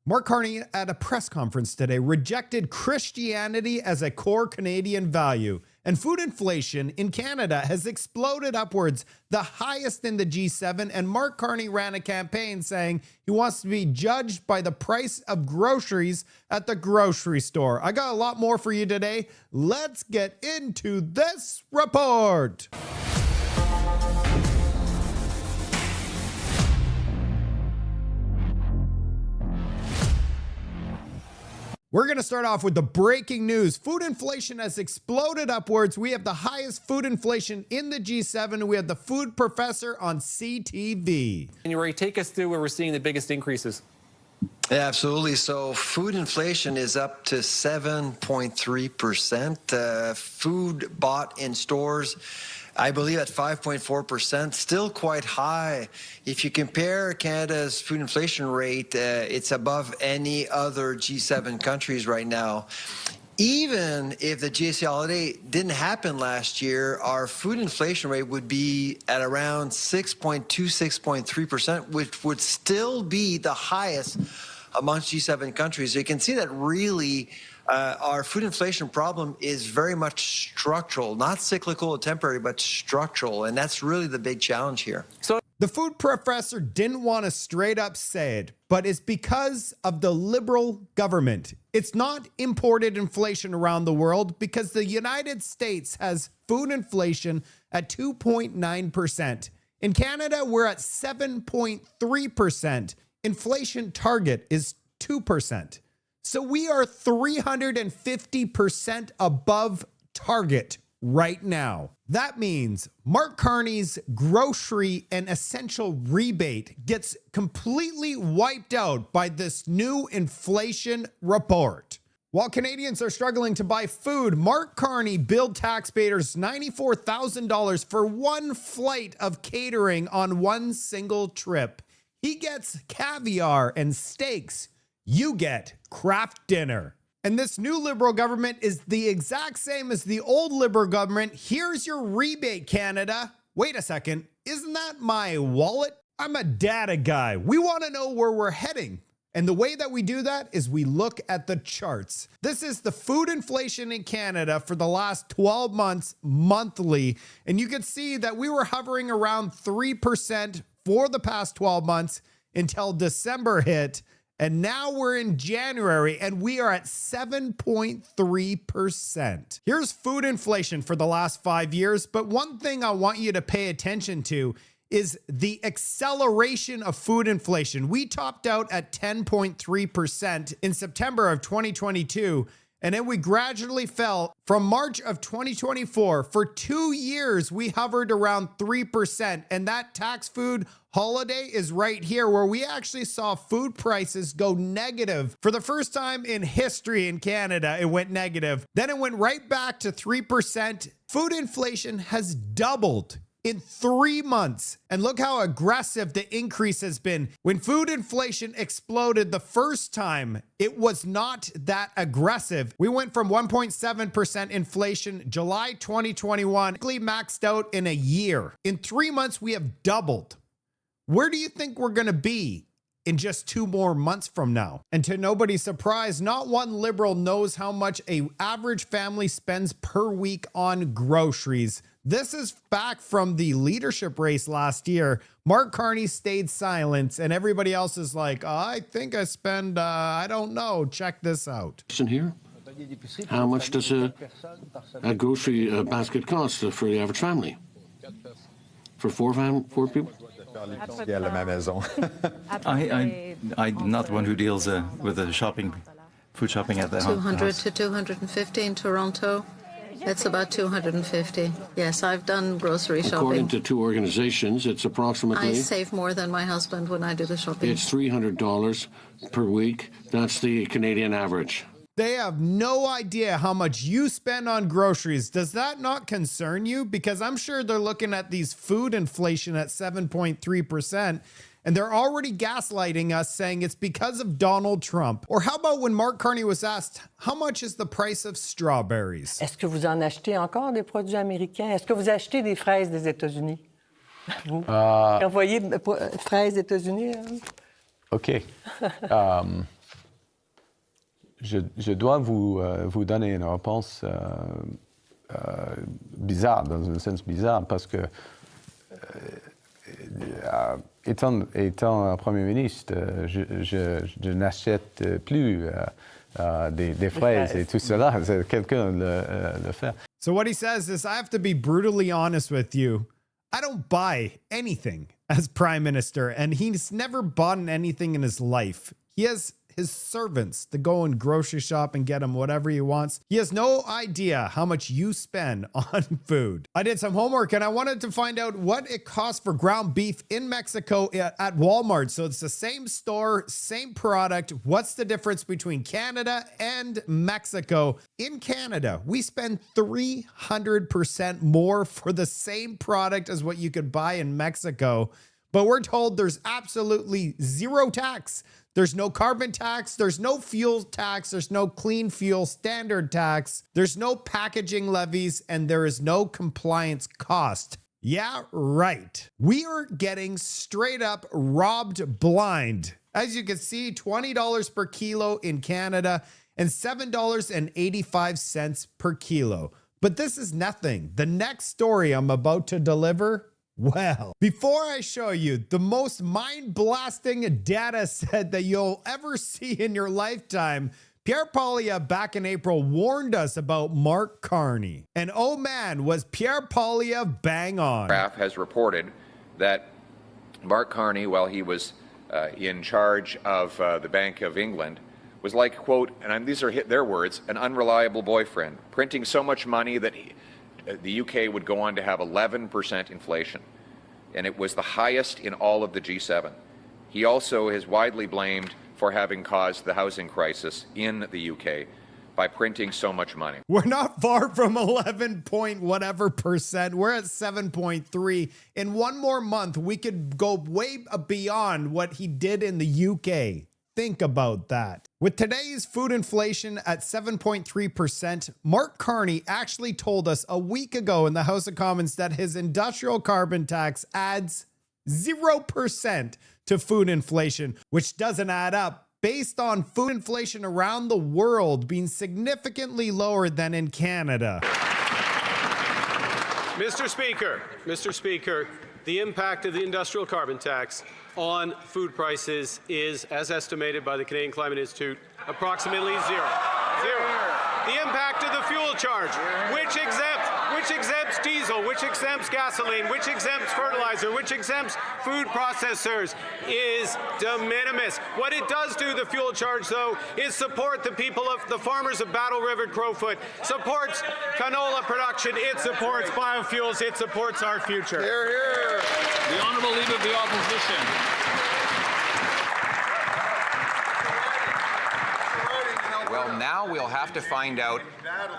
Mark Carney at a press conference today rejected Christianity as a core Canadian value. And food inflation in Canada has exploded upwards, the highest in the G7. And Mark Carney ran a campaign saying he wants to be judged by the price of groceries at the grocery store. I got a lot more for you today. Let's get into this report. We're going to start off with the breaking news. Food inflation has exploded upwards. We have the highest food inflation in the G7. We have the food professor on CTV. January, take us through where we're seeing the biggest increases. Yeah, absolutely. So food inflation is up to 7.3%. Food bought in stores, I believe, at 5.4%, still quite high. If you compare Canada's food inflation rate, it's above any other G7 countries right now. Even if the GST holiday didn't happen last year, our food inflation rate would be at around 6.2, 6.3%, which would still be the highest amongst G7 countries. So you can see that really our food inflation problem is very much structural, not cyclical or temporary, but structural. And that's really the big challenge here. So the food professor didn't want to straight up say it, but it's because of the Liberal government. It's not imported inflation around the world because the United States has food inflation at 2.9%. In Canada, we're at 7.3%. Inflation target is 2%. So we are 350% above target right now. That means Mark Carney's grocery and essential rebate gets completely wiped out by this new inflation report. While Canadians are struggling to buy food, Mark Carney billed taxpayers $94,000 for one flight of catering on one single trip. He gets caviar and steaks. You get craft dinner. And this new Liberal government is the exact same as the old Liberal government. Here's your rebate, Canada. Wait a second, isn't that my wallet? I'm a data guy. We want to know where we're heading. And the way that we do that is we look at the charts. This is the food inflation in Canada for the last 12 months monthly. And you can see that we were hovering around 3% for the past 12 months until December hit. And now we're in January and we are at 7.3%. Here's food inflation for the last 5 years. But one thing I want you to pay attention to is the acceleration of food inflation. We topped out at 10.3% in September of 2022. And then we gradually fell from March of 2024. For 2 years, we hovered around 3%. And that tax food holiday is right here, where we actually saw food prices go negative. For the first time in history in Canada, it went negative. Then it went right back to 3%. Food inflation has doubled in 3 months. And look how aggressive the increase has been. When food inflation exploded the first time, it was not that aggressive. We went from 1.7% inflation July 2021, maxed out in a year. In 3 months, we have doubled. Where do you think we're going to be in just 2 more months from now? And to nobody's surprise, not one Liberal knows how much an average family spends per week on groceries. This is back from the leadership race last year. Mark Carney stayed silent and everybody else is like, I think I spend, I don't know. Check this out. Here, how much does a grocery basket cost for the average family? For four people? I'm not the one who deals with the food shopping at the house. 200 to 250 in Toronto. It's about 250. Yes, I've done grocery shopping. According to 2 organizations, it's approximately... I save more than my husband when I do the shopping. It's $300 per week. That's the Canadian average. They have no idea how much you spend on groceries. Does that not concern you? Because I'm sure they're looking at these food inflation at 7.3%. And they're already gaslighting us, saying it's because of Donald Trump. Or how about when Mark Carney was asked, how much is the price of strawberries? Est-ce que vous en achetez encore des produits américains? Est-ce que vous achetez des fraises des États-Unis? Vous envoyez fraises des États-Unis? Okay. je dois vous donner une réponse bizarre, dans un sens bizarre, parce que étant Premier ministre, je n'achète plus des fraises et tout cela. Quelqu'un le fait. So what he says is, I have to be brutally honest with you. I don't buy anything as prime minister, and he's never bought anything in his life. He has his servants to go and grocery shop and get him whatever he wants. He has no idea how much you spend on food. I did some homework and I wanted to find out what it costs for ground beef in Mexico at Walmart. So it's the same store, same product. What's the difference between Canada and Mexico? In Canada, we spend 300% more for the same product as what you could buy in Mexico. But we're told there's absolutely zero tax. There's no carbon tax. There's no fuel tax. There's no clean fuel standard tax. There's no packaging levies, and there is no compliance cost. Yeah, right. We are getting straight up robbed blind. As you can see, $20 per kilo in Canada and $7.85 per kilo. But this is nothing. The next story I'm about to deliver, well, before I show you the most mind-blasting data set that you'll ever see in your lifetime, Pierre Poilievre back in April warned us about Mark Carney. And oh man, was Pierre Poilievre bang on. Graph has reported that Mark Carney, while he was in charge of the Bank of England, was like, quote, and these are their words, an unreliable boyfriend, printing so much money that the UK would go on to have 11% inflation, and it was the highest in all of the G7. He also is widely blamed for having caused the housing crisis in the UK by printing so much money. We're not far from 11 point whatever percent. We're at 7.3. In one more month, we could go way beyond what he did in the UK. Think about that. With today's food inflation at 7.3%, Mark Carney actually told us a week ago in the House of Commons that his industrial carbon tax adds 0% to food inflation, which doesn't add up based on food inflation around the world being significantly lower than in Canada. Mr. Speaker, the impact of the industrial carbon tax on food prices is, as estimated by the Canadian Climate Institute, approximately zero. The impact of the fuel charge, which exempts diesel, which exempts gasoline, which exempts fertilizer, which exempts food processors, is de minimis. What it does do, the fuel charge, though, is support the people of the farmers of Battle River, Crowfoot, supports canola production, it supports biofuels, it supports our future. Hear, hear. The Honourable Leader of the Opposition. Well, now we'll have to find out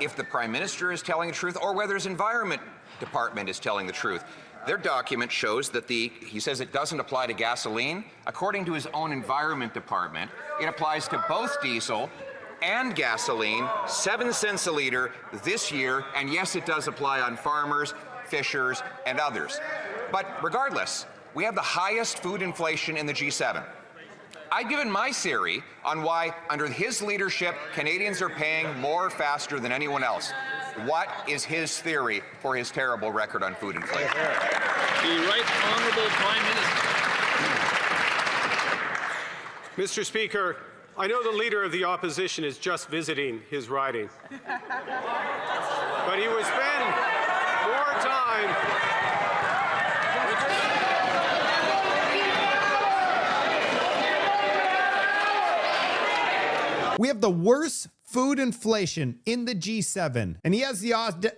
if the Prime Minister is telling the truth or whether his Environment Department is telling the truth. Their document shows that he says it doesn't apply to gasoline. According to his own Environment Department, it applies to both diesel and gasoline, 7 cents a litre this year, and yes, it does apply on farmers, fishers, and others. But regardless, we have the highest food inflation in the G7. I've given my theory on why, under his leadership, Canadians are paying more faster than anyone else. What is his theory for his terrible record on food inflation? The Right Honourable Prime Minister. Mr. Speaker, I know the Leader of the Opposition is just visiting his riding. But he would spend more time... We have the worst food inflation in the G7, and he has the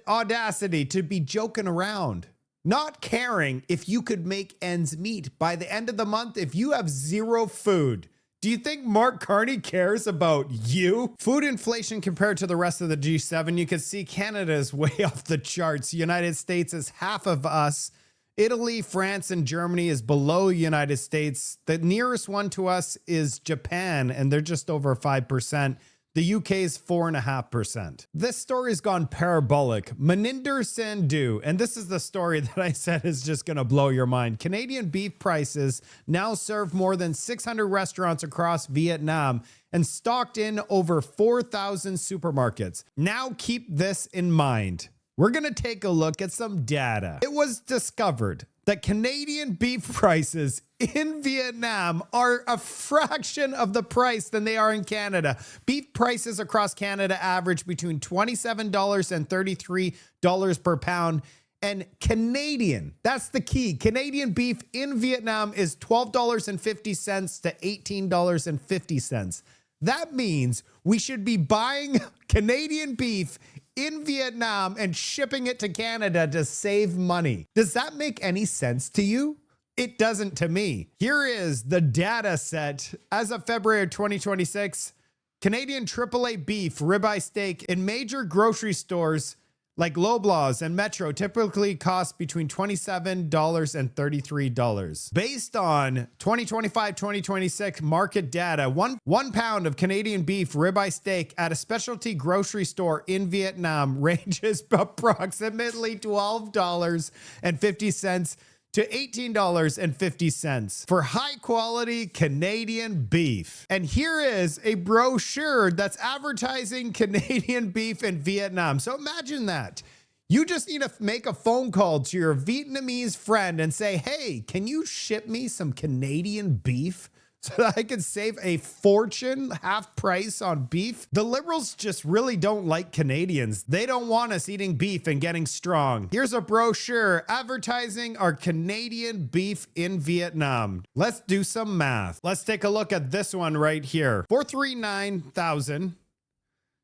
audacity to be joking around, not caring if you could make ends meet by the end of the month if you have zero food. Do you think Mark Carney cares about you? Food inflation compared to the rest of the G7, you can see Canada is way off the charts. The United States is half of us. Italy, France, and Germany is below the United States. The nearest one to us is Japan, and they're just over 5%. The UK is 4.5%. This story's gone parabolic. Maninder Sandhu, and this is the story that I said is just gonna blow your mind. Canadian beef prices now serve more than 600 restaurants across Vietnam, and stocked in over 4,000 supermarkets. Now keep this in mind. We're going to take a look at some data. It was discovered that Canadian beef prices in Vietnam are a fraction of the price than they are in Canada. Beef prices across Canada average between $27 and $33 per pound. And Canadian, that's the key. Canadian beef in Vietnam is $12.50 to $18.50. That means we should be buying Canadian beef in Vietnam and shipping it to Canada to save money. Does that make any sense to you? It doesn't to me. Here is the data set as of February of 2026. Canadian AAA beef ribeye steak in major grocery stores like Loblaws and Metro typically cost between $27 and $33. Based on 2025-2026 market data, one pound of Canadian beef ribeye steak at a specialty grocery store in Vietnam ranges approximately $12.50 to $18.50 for high quality Canadian beef. And here is a brochure that's advertising Canadian beef in Vietnam. So imagine that. You just need to make a phone call to your Vietnamese friend and say, hey, can you ship me some Canadian beef so that I can save a fortune, half price on beef? The Liberals just really don't like Canadians. They don't want us eating beef and getting strong. Here's a brochure advertising our Canadian beef in Vietnam. Let's do some math. Let's take a look at this one right here. $439,000.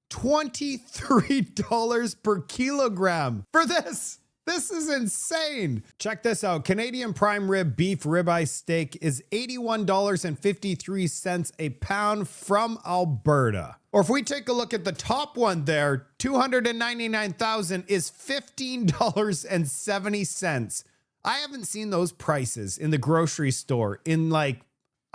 $23 per kilogram for this. This is insane. Check this out. Canadian prime rib beef ribeye steak is $81.53 a pound from Alberta. Or if we take a look at the top one there, $299,000 is $15.70. I haven't seen those prices in the grocery store in I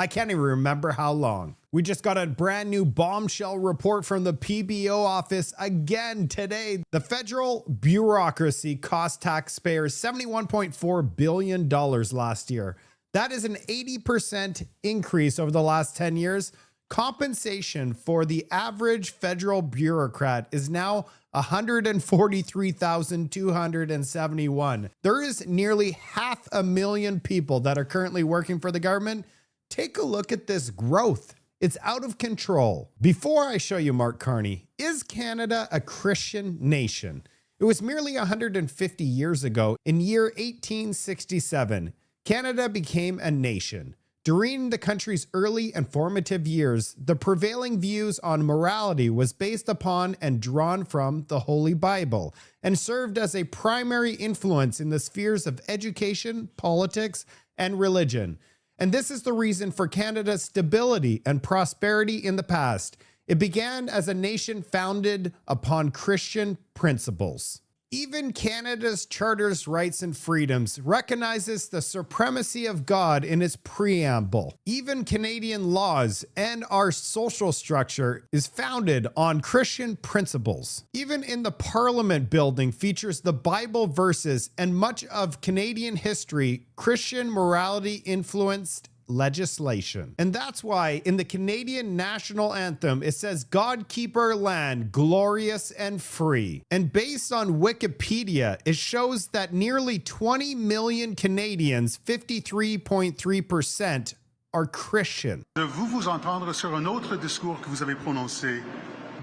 can't even remember how long. We just got a brand new bombshell report from the PBO office again today. The federal bureaucracy cost taxpayers $71.4 billion last year. That is an 80% increase over the last 10 years. Compensation for the average federal bureaucrat is now $143,271. There is nearly 500,000 people that are currently working for the government. Take a look at this growth. It's out of control. Before I show you Mark Carney, is Canada a Christian nation? It was merely 150 years ago, in year 1867, Canada became a nation. During the country's early and formative years, the prevailing views on morality was based upon and drawn from the Holy Bible and served as a primary influence in the spheres of education, politics, and religion. And this is the reason for Canada's stability and prosperity in the past. It began as a nation founded upon Christian principles. Even Canada's Charter's rights and freedoms recognizes the supremacy of God in its preamble. Even Canadian laws and our social structure is founded on Christian principles. Even in the Parliament building features the Bible verses and much of Canadian history, Christian morality influenced legislation. And that's why in the Canadian national anthem, it says, God keep our land glorious and free. And based on Wikipedia, it shows that nearly 20 million Canadians, 53.3%, are Christian. De vous entendre sur un autre discours que vous avez prononcé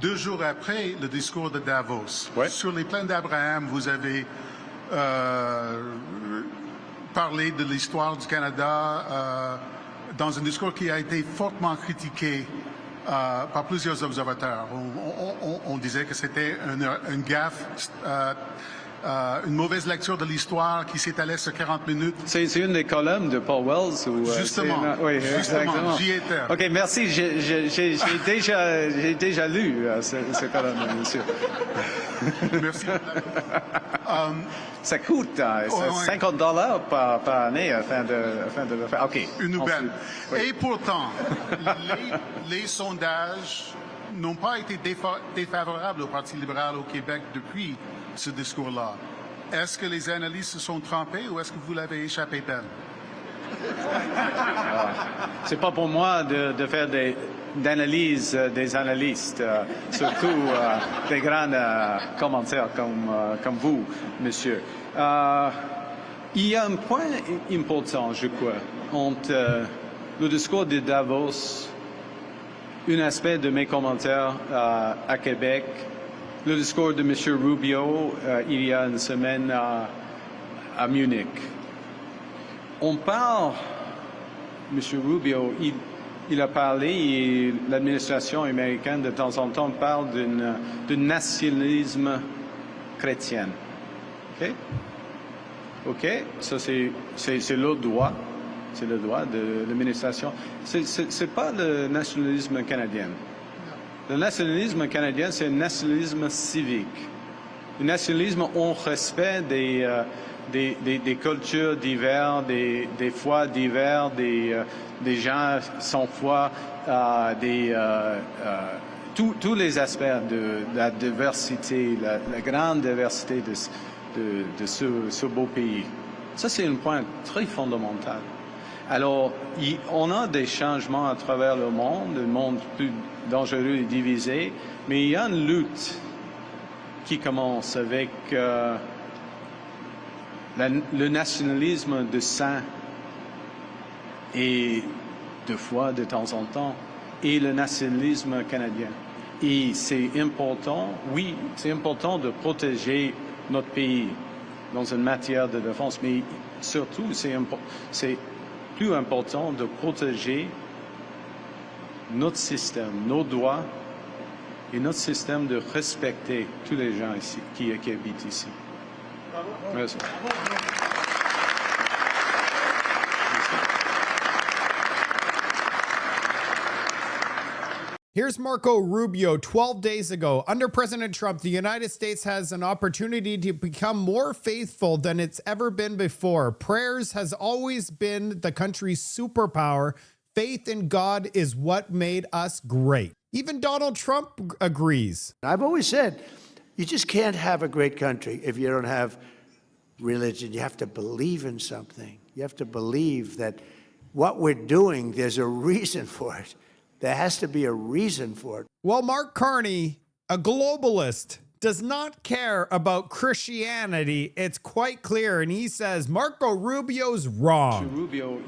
2 jours après le discours de Davos. Ouais. Sur les plaines d'Abraham, vous avez parlé de l'histoire du Canada dans un discours qui a été fortement critiqué par plusieurs observateurs. On disait que c'était une gaffe, une mauvaise lecture de l'histoire qui s'étalait sur 40 minutes. C'est une des colonnes de Paul Wells? Ou, justement, oui, exactement. J'y étais. OK, merci. J'ai déjà lu ce colonne, monsieur. Merci. Ça coûte $50 par année afin de le faire. OK. Une aubaine. Oui. Et pourtant, les sondages n'ont pas été défavorables au Parti libéral au Québec depuis ce discours-là. Est-ce que les analystes se sont trompés ou est-ce que vous l'avez échappé belle? C'est pas pour moi de faire des d'analyse des analystes, surtout des grands commentaires comme vous, monsieur. Il y a un point important, je crois, entre le discours de Davos, un aspect de mes commentaires à Québec, le discours de M. Rubio il y a une semaine à Munich. On parle, M. Rubio, il a parlé, et l'administration américaine de temps en temps parle d'un nationalisme chrétien. OK? OK? Ça, c'est le droit. C'est le droit de l'administration. C'est pas le nationalisme canadien. Le nationalisme canadien, c'est un nationalisme civique. Un nationalisme en respect des cultures diverses, des foi diverses, des gens sans foi, tous les aspects de la diversité, la grande diversité de ce beau pays. Ça, c'est un point très fondamental. Alors, on a des changements à travers le monde plus dangereux et divisé, mais il y a une lutte qui commence avec le nationalisme de sang et de foi de temps en temps, et le nationalisme canadien. Et c'est important, oui, c'est important de protéger notre pays dans une matière de défense, mais surtout, c'est plus important de protéger notre système, nos droits et notre système de respecter tous les gens ici, qui habitent ici. Merci. Here's Marco Rubio 12 days ago. Under President Trump, the United States has an opportunity to become more faithful than it's ever been before. Prayers has always been the country's superpower. Faith in God is what made us great. Even Donald Trump agrees. I've always said, you just can't have a great country if you don't have religion. You have to believe in something. You have to believe that what we're doing, there's a reason for it. There has to be a reason for it. Well, Mark Carney, a globalist, does not care about Christianity. It's quite clear. And he says Marco Rubio's wrong. Rubio,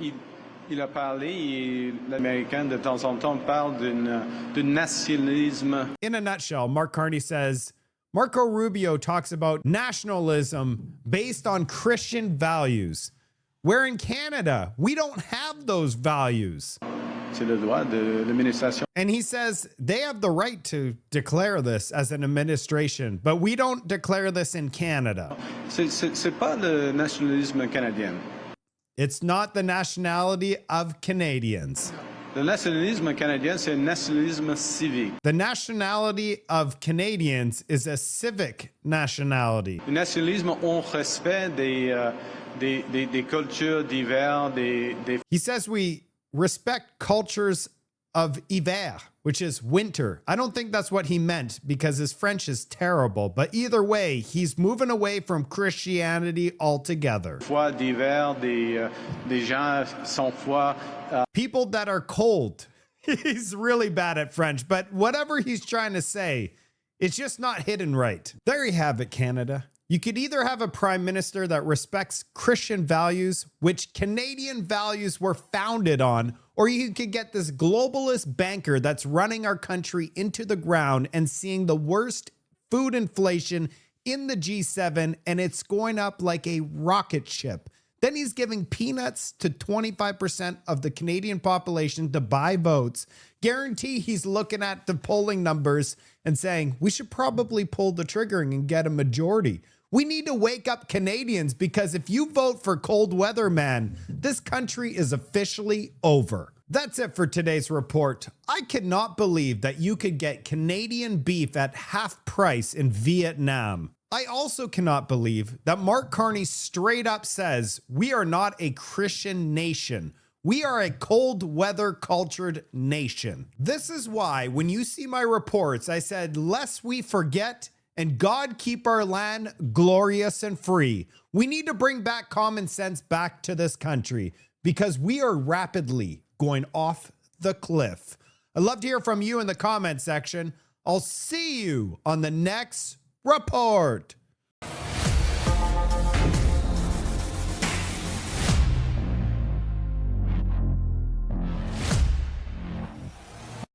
il a parlé, et l'Américain de temps en temps parle d'un nationalisme. In a nutshell, Mark Carney says Marco Rubio talks about nationalism based on Christian values, where in Canada, we don't have those values. C'est le droit de l'administration. And he says they have the right to declare this as an administration, but we don't declare this in Canada. C'est pas le nationalisme canadien. It's not the nationality of Canadians. Le nationalisme canadien, c'est un nationalisme civique. The nationality of Canadians is a civic nationality. Un nationalisme en respect des cultures diverses, He says we respect cultures of hiver, which is winter. I don't think that's what he meant because his French is terrible. But either way, he's moving away from Christianity altogether. Foi divers, des gens sans foi. People that are cold. He's really bad at French, but whatever he's trying to say, it's just not hidden right. There you have it, Canada. You could either have a prime minister that respects Christian values, which Canadian values were founded on, or you could get this globalist banker that's running our country into the ground and seeing the worst food inflation in the G7, and it's going up like a rocket ship. Then he's giving peanuts to 25% of the Canadian population to buy votes. Guarantee he's looking at the polling numbers and saying, we should probably pull the trigger and get a majority. We need to wake up Canadians, because if you vote for cold weather, man, this country is officially over. That's it for today's report. I cannot believe that you could get Canadian beef at half price in Vietnam. I also cannot believe that Mark Carney straight up says we are not a Christian nation. We are a cold weather cultured nation. This is why when you see my reports, I said, lest we forget and God keep our land glorious and free. We need to bring back common sense back to this country because we are rapidly going off the cliff. I'd love to hear from you in the comment section. I'll see you on the next report.